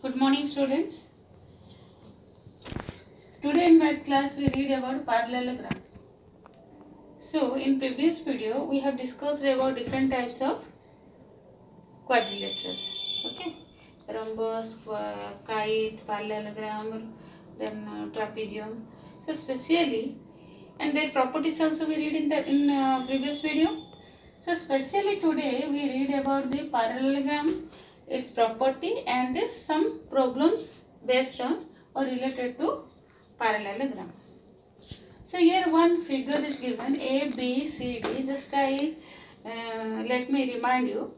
Good morning, students. Today in math class we read about parallelogram. So in previous video we have discussed about different types of quadrilaterals. Okay, rhombus, kite, parallelogram, then trapezium. So specially, and their properties also we read in previous video. So specially today we read about the parallelogram, its property and some problems based on or related to parallelogram. So here one figure is given A, B, C, D. Just let me remind you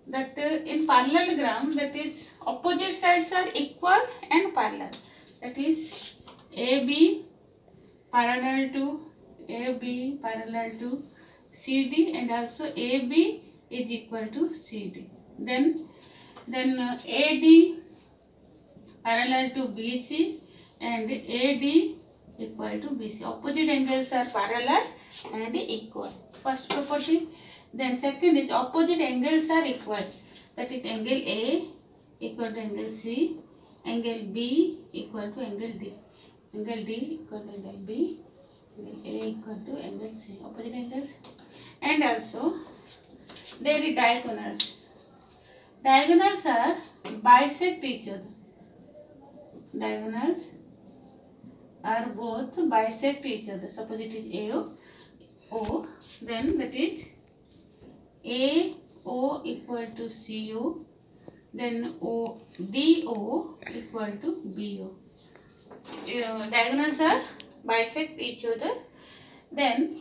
that in parallelogram, that is opposite sides are equal and parallel. That is AB parallel to AB parallel to CD and also AB is equal to CD. Then AD parallel to BC and AD equal to BC. Opposite angles are parallel and equal. First property. Then second is opposite angles are equal. That is angle A equal to angle C, angle B equal to angle D, angle D equal to angle B, angle A equal to angle C. Opposite angles. And also there is diagonals. Diagonals are bisect each other. Diagonals are both bisect each other. Suppose it is AO, then that is AO equal to CO, then DO equal to BO. Diagonals are bisect each other. Then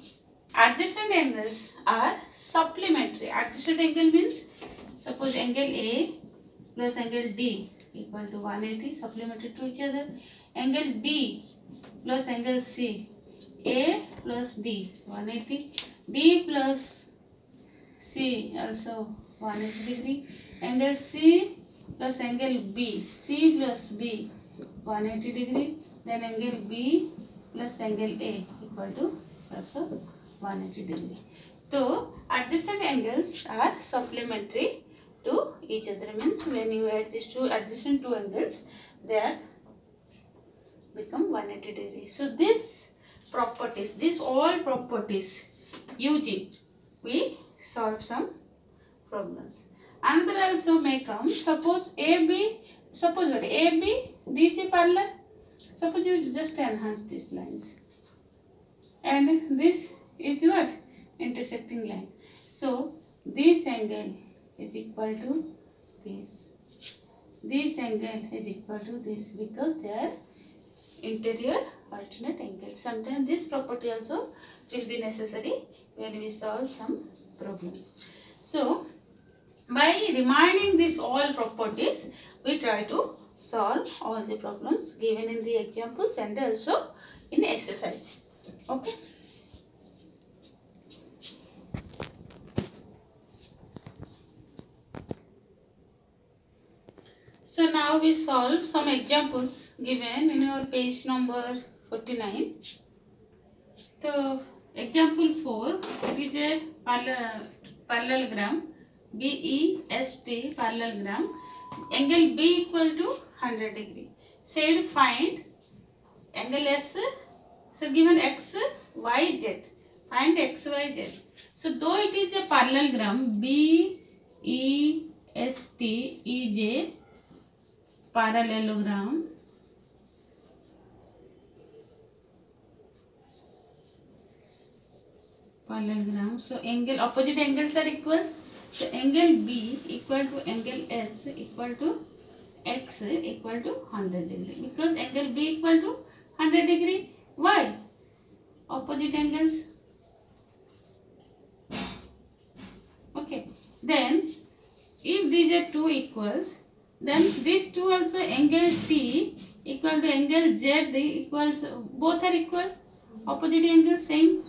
adjacent angles are supplementary. Adjacent angle means suppose angle A plus angle D equal to 180, supplementary to each other. Angle D plus angle C, A plus D 180, D plus C also 180 degree. Angle C plus angle B, C plus B 180 degree. Then angle B plus angle A equal to also 180 degree. So adjacent angles are supplementary to each other, means when you add these two adjacent two angles, they are become 180 degrees. So these properties, these all properties using, we solve some problems. Another also may come. Suppose AB, suppose what AB DC parallel. Suppose you just enhance these lines, and this is what intersecting line. So this angle is equal to this. This angle is equal to this because they are interior alternate angles. Sometimes this property also will be necessary when we solve some problems. So by reminding these all properties, we try to solve all the problems given in the examples and also in exercise. Okay. So now we solve some examples given in your page number 49. So example 4, it is a parallelogram, BEST parallelogram. Angle B equal to 100 degree. Said find angle S. So given X, Y, Z. Find X, Y, Z. So though it is a parallelogram, BEST is a parallelogram, so angle opposite angles are equal. So angle B equal to angle S equal to X equal to 100 degree, because angle B equal to 100 degree. Why? Opposite angles. Okay. Then if these are two equals, then these two also angle T equal to angle Z equals, both are equal, opposite angles same.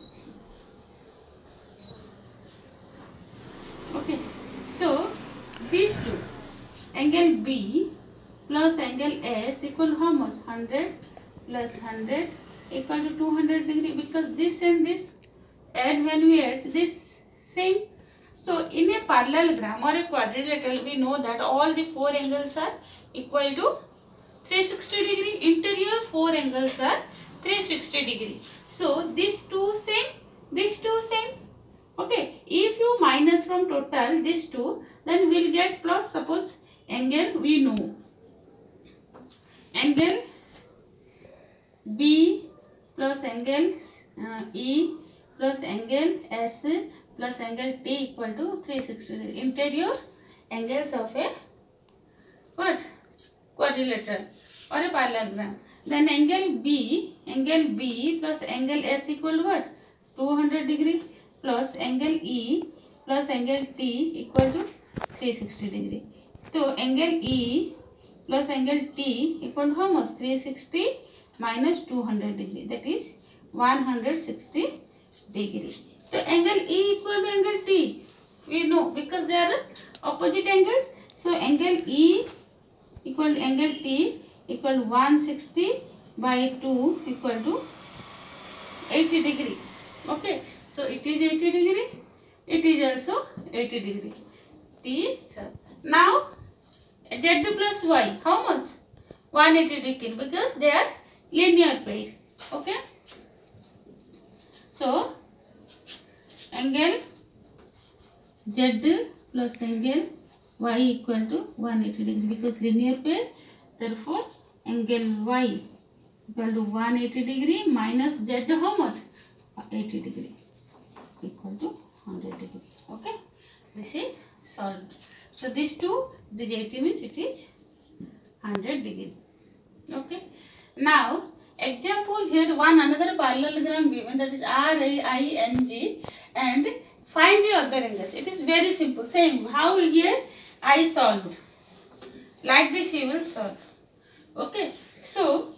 Okay, so these two, angle B plus angle S equal to how much? 100 plus 100 equal to 200 degree, because this and this add, when we add this same. So in a parallelogram or a quadrilateral, we know that all the four angles are equal to 360 degree. Interior four angles are 360 degree. So these two same. Okay. If you minus from total these two, then we'll get plus. Suppose angle we know. Angle B plus angle E plus angle S plus angle T equal to 360 degree. Interior angles of a what? Quadrilateral or a parallelogram. Then angle B plus angle S equal to what? 200 degree plus angle E plus angle T equal to 360 degree. So angle E plus angle T equal to how much? 360 minus 200 degree, that is 160 degree. So angle E equal to angle T, we know because they are opposite angles. So angle E equal to angle T equal to 160 by 2 equal to 80 degree. Okay, so it is 80 degree, it is also 80 degree. T. Now Z plus Y, how much? 180 degree, because they are linear pair. Okay, so angle Z plus angle Y equal to 180 degree, because linear pair. Therefore angle Y equal to 180 degree minus Z how much? 80 degree equal to 100 degree. Okay, this is solved. So this 80 means it is 100 degree. Okay, now example, here one another parallelogram given, that is RING, and find the other angles. It is very simple, same how here I solved. Like this you will solve. Okay, so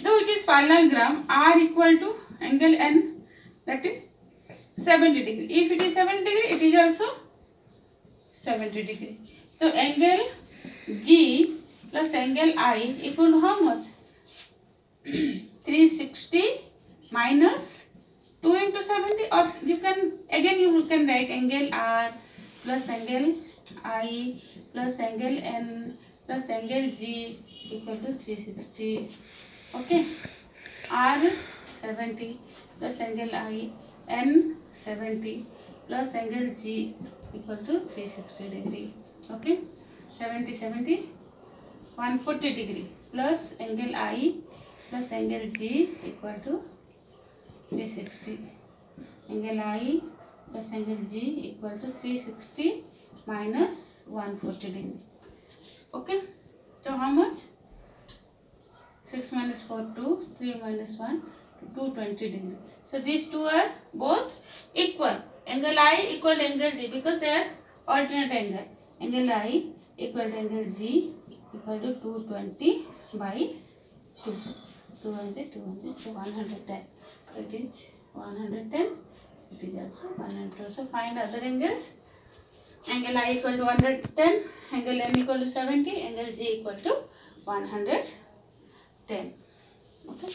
though it is parallelogram, R equal to angle N, that is 70 degree. If it is 70 degree, it is also 70 degree. So angle G plus angle I equal to how much? 360 minus 2 into 70, or you can again you can write angle R plus angle I plus angle N plus angle G equal to 360. Okay, R 70 plus angle I, N 70 plus angle G equal to 360 degree. Okay, 70 140 degree plus angle I plus angle G equal to 360. Angle I plus angle G equal to 360 minus 140 degree. Okay, so how much? 6 minus 4 2, 3 minus 1 220 degree. So these two are both equal. Angle I equal to angle G, because they are alternate angle. Angle I equal to angle G equal to 220 by 2. 200, so 110. So it is 110. It is also 110. So find other angles. Angle I equal to 110, angle N equal to 70, angle G equal to 110. Okay.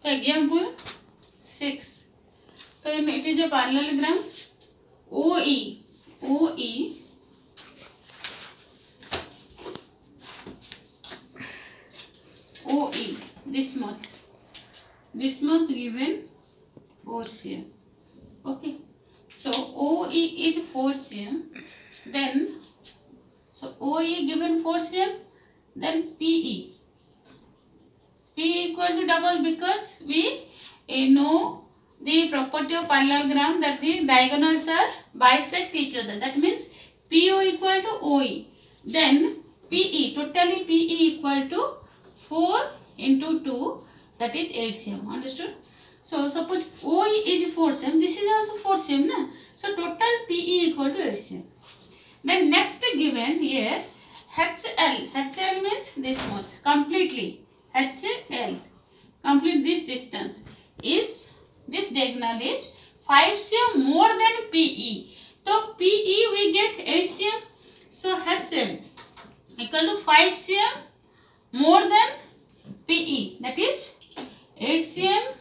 So example 6. So it is a parallelogram. OE this much given 4 cm. Okay, so OE is 4 cm, then so OE given 4 cm, then PE equal to double, because we know the property of parallelogram that the diagonals are bisect each other. That means PO equal to OE. Then PE, totally PE equal to 4 into 2, that is 8 cm. Understood? So suppose OE is 4 cm, this is also 4 cm. Na? So total PE equal to 8 cm. Then next given here HL means this much completely. HL, complete this distance, is this diagonal is 5 cm more than PE. So PE we get 8 cm. So HL equal to 5 cm more than PE, that is 8 cm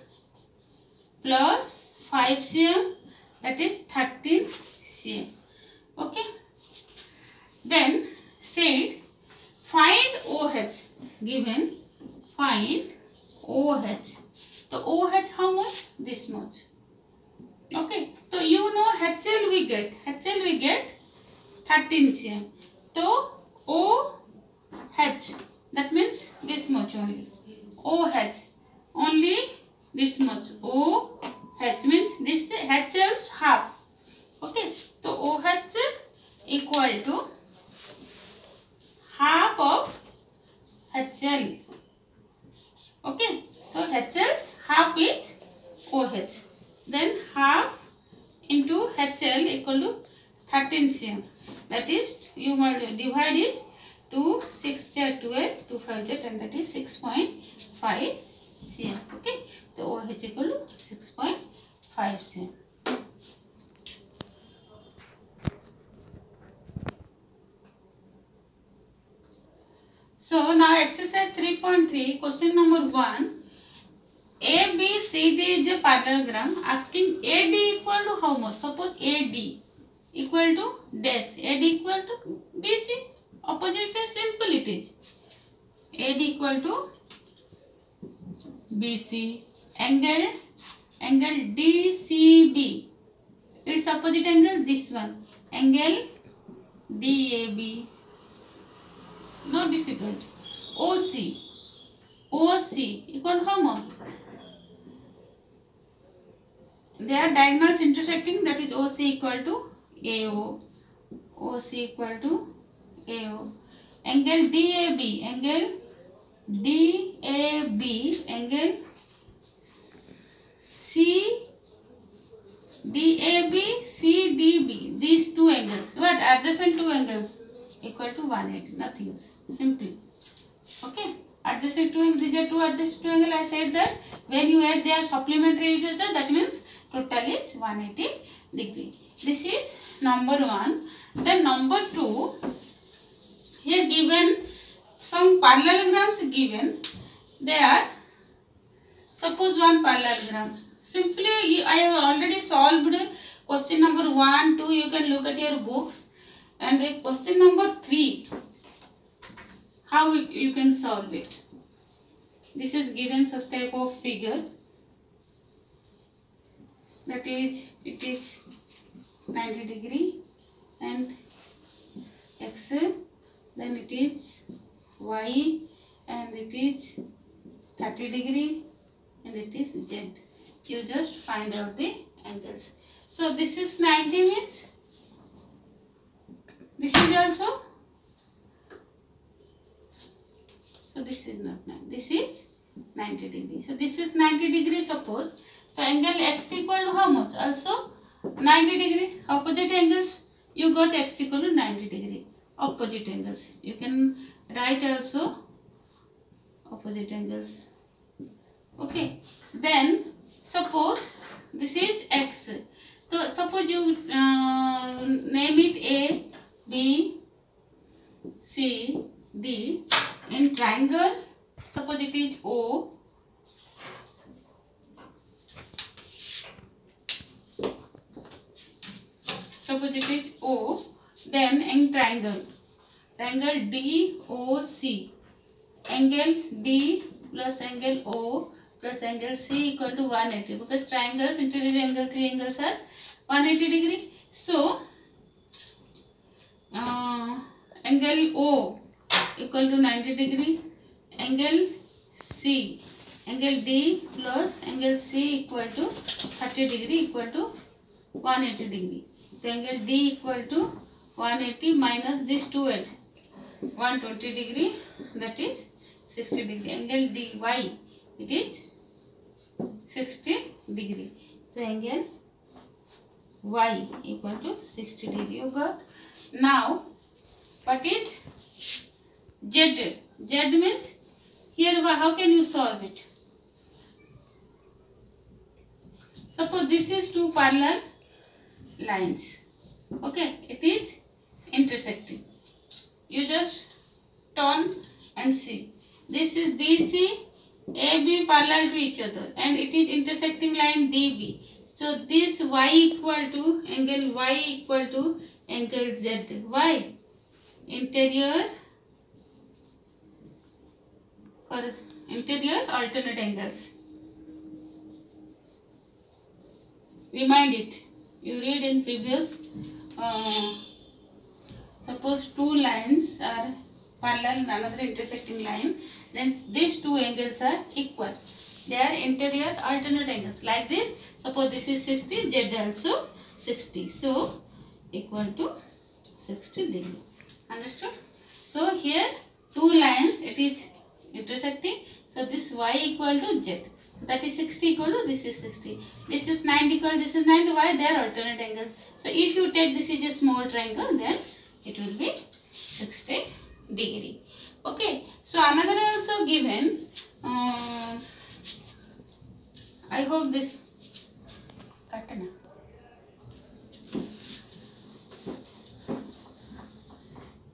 plus 5 cm, that is 13 cm. Okay. Then said find OH. Given find OH. So OH how much? This much. Okay. So you know HL we get 13 cm. So OH, that means this much only. OH only this much. OH means this HL's half. Okay. So OH equal to half of HL. Okay. So HL's half is OH. Then half into HL equal to 13 cm. That is, you must divide it to 6 12, 2 5 and that is 6.5 cm. Okay. So OH equal to 6.5 cm. So now exercise 3.3, question number 1. A, B, C, D is a parallelogram. Asking AD equal to how much? Suppose AD equal to dash. AD equal to BC. Opposite side, simple it is. AD equal to BC. Angle DCB. Its opposite angle this one. Angle DAB. No difficult. OC equal to how much? They are diagonals intersecting, that is OC equal to AO. OC equal to AO. Angle DAB, angle CDB, these two angles. What? Adjacent two angles equal to 180, nothing else. Simply. Okay. Adjacent two angles, these are two adjacent two angles. I said that when you add their supplementary each other, that means total is 180 degree. This is number 1. Then number 2, here given some parallelograms given. They are, suppose one parallelogram. Simply I have already solved question number 1, 2. You can look at your books. And question number 3, how you can solve it. This is given such type of figure. That is, it is 90 degree and X, then it is Y and it is 30 degree and it is Z. You just find out the angles. So this is 90 means this is also, so this is not 90, this is 90 degree. So this is 90 degree suppose. So angle X equal to how much? Also 90 degree. Opposite angles, you got X equal to 90 degree. Opposite angles. You can write also opposite angles. Okay. Then suppose this is X. So suppose you name it A, B, C, D. In triangle, suppose it is O. Suppose it is O, then in triangle DOC, angle D plus angle O plus angle C equal to 180, because triangles, interior angle, three angles are 180 degree. So angle O equal to 90 degree, angle C, angle D plus angle C equal to 30 degree equal to 180 degree. So angle D equal to 180 minus this 2 edge, 120 degree, that is 60 degree. Angle DY, it is 60 degree. So angle Y equal to 60 degree. You got. Now what is Z? Z means here how can you solve it? Suppose this is two parallel lines. Okay, it is intersecting. You just turn and see. This is DC, AB parallel to each other and it is intersecting line DB. So this Y equal to angle Y equal to angle Z. Why? Interior alternate angles. Remind it. You read in previous. Suppose two lines are parallel and another intersecting line, then these two angles are equal. They are interior alternate angles. Like this, suppose this is 60, Z also 60. So, equal to 60 degree. Understood? So, here two lines, it is intersecting. So, this Y equal to Z. So, that is 60 equal to this is 60. This is 90 equal, this is 90. Why? They are alternate angles. So, if you take this is a small triangle, then it will be 60 degree. Okay. So, another also given. I hope this cut na.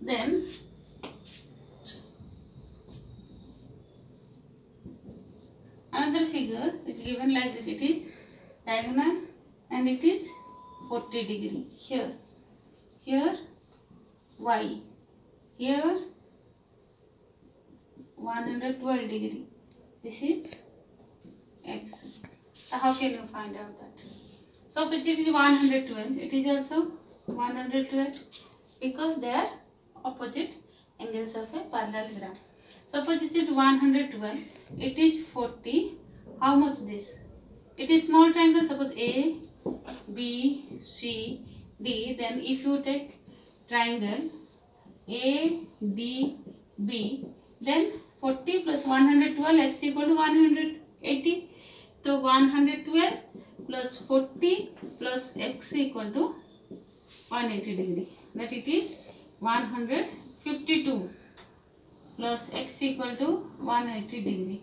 Then another figure is given like this. It is diagonal and it is 40 degree. Here Y, here 112 degree. This is X. So how can you find out that? So which it is 112. It is also 112 because they are opposite angles of a parallelogram. Suppose it is 112. It is 40. How much this? It is small triangle. Suppose A, B, C, D. Then if you take triangle A, D, B, then 40 plus 112 X equal to 180. So 112 plus 40 plus X equal to 180 degree. That it is 152 plus X equal to 180 degree.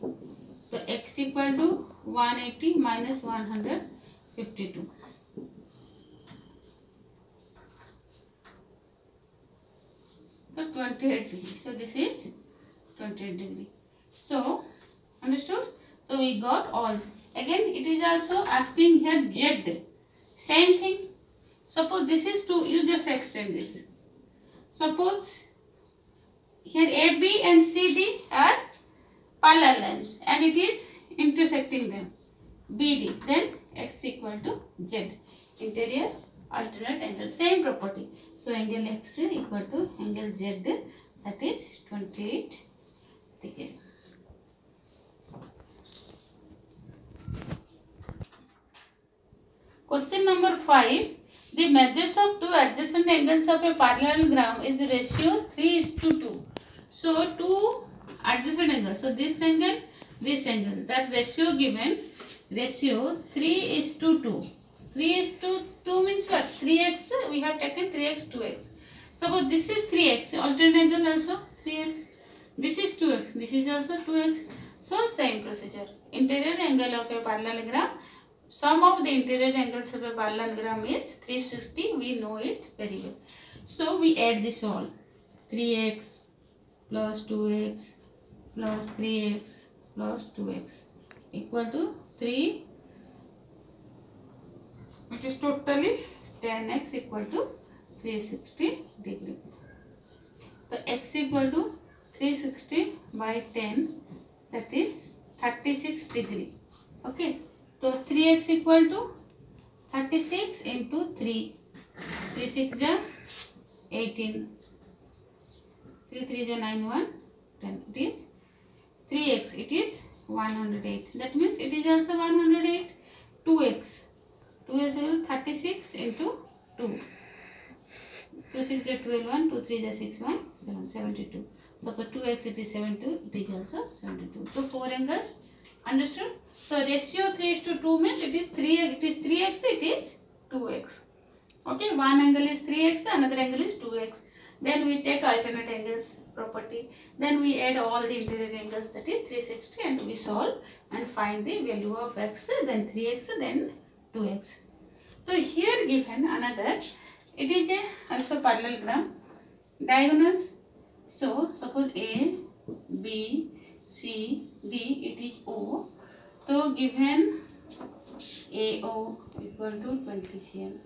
So X equal to 180 minus 152. So 28 degree. So this is 28 degree. So understood? So we got all. Again it is also asking here Z. Same thing. Suppose this is 2. You just extend this. Suppose here AB and CD are parallel lines and it is intersecting them. BD. Then X equal to Z. Interior alternate angle. Same property. So angle X equal to angle Z, that is 28 degree. Question number 5. The measures of two adjacent angles of a parallelogram is ratio 3:2. So two adjacent angles. So this angle, that ratio given, ratio 3:2. 3:2 means what? 3x, we have taken 3x, 2x. Suppose this is 3x, alternate angle also 3x. This is 2x, this is also 2x. So same procedure. Interior angle of a parallelogram. Sum of the interior angles of a parallelogram is 360. We know it very well. So we add this all. 3x plus 2x plus 3x plus 2x equal to 3. It is totally 10x equal to 360 degree. So x equal to 360 by 10, that is 36 degree. Okay. So 3x equal to 36 into 3. 3 6 is 18. 3 3 is 9 1 10. It is 3x. It is 108. That means it is also 108. 2x. 2x is 36 into 2. 2 6 is 12 1. 2 3 is 6 1 7. 72. So for 2x it is 72. It is also 72. So 4 angles. Understood? So ratio 3:2 means it is 3x, it is 2x. Okay, one angle is 3x, another angle is 2x. Then we take alternate angles property. Then we add all the interior angles, that is 360, and we solve and find the value of x, then 3x, then 2x. So here given another, it is a also parallelogram, diagonals. So suppose A, B, C, D, it is O. So given AO equal to 20 cm,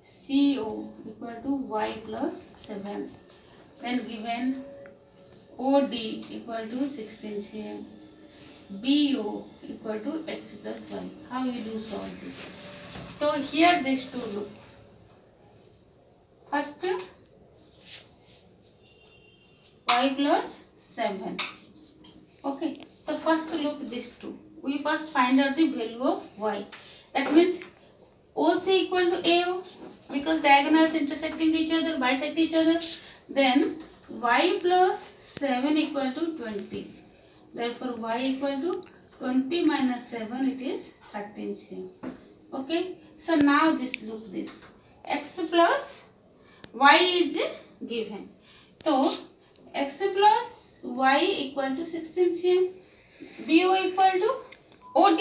CO equal to Y plus 7, then given OD equal to 16 cm, BO equal to X plus Y. How you do solve this? So here these two look. First Y plus 7. Okay. So first look these two. We first find out the value of Y. That means OC equal to AO, because diagonals intersecting each other, bisect each other. Then Y plus 7 equal to 20. Therefore Y equal to 20 minus 7, it is 13 cm. Okay. So now this look this. X plus Y is given. So X plus Y equal to 16 cm. BO equal to OD.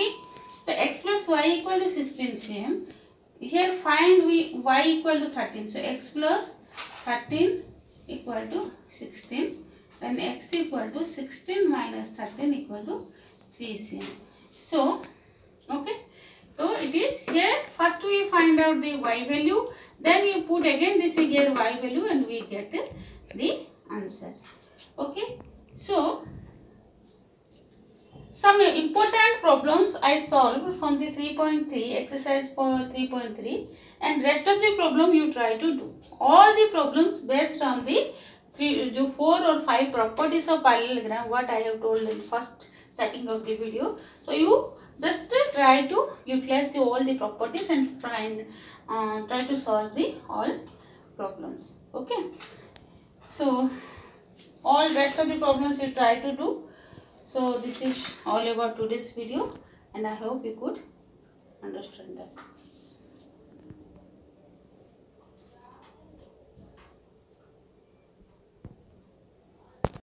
So X plus Y equal to 16 cm. Here find we Y equal to 13. So X plus 13 equal to 16. And X equal to 16 minus 13 equal to 3 cm. So, okay. So it is here. First we find out the Y value. Then we put again this here Y value and we get the answer. Okay. So some important problems I solved from the 3.3 exercise for 3.3, and rest of the problem you try to do. All the problems based on the 4 or 5 properties of parallelogram what I have told in first starting of the video. So you just try to utilize all the properties and find try to solve the all problems. Okay. So all rest of the problems you try to do. So this is all about today's video, and I hope you could understand that.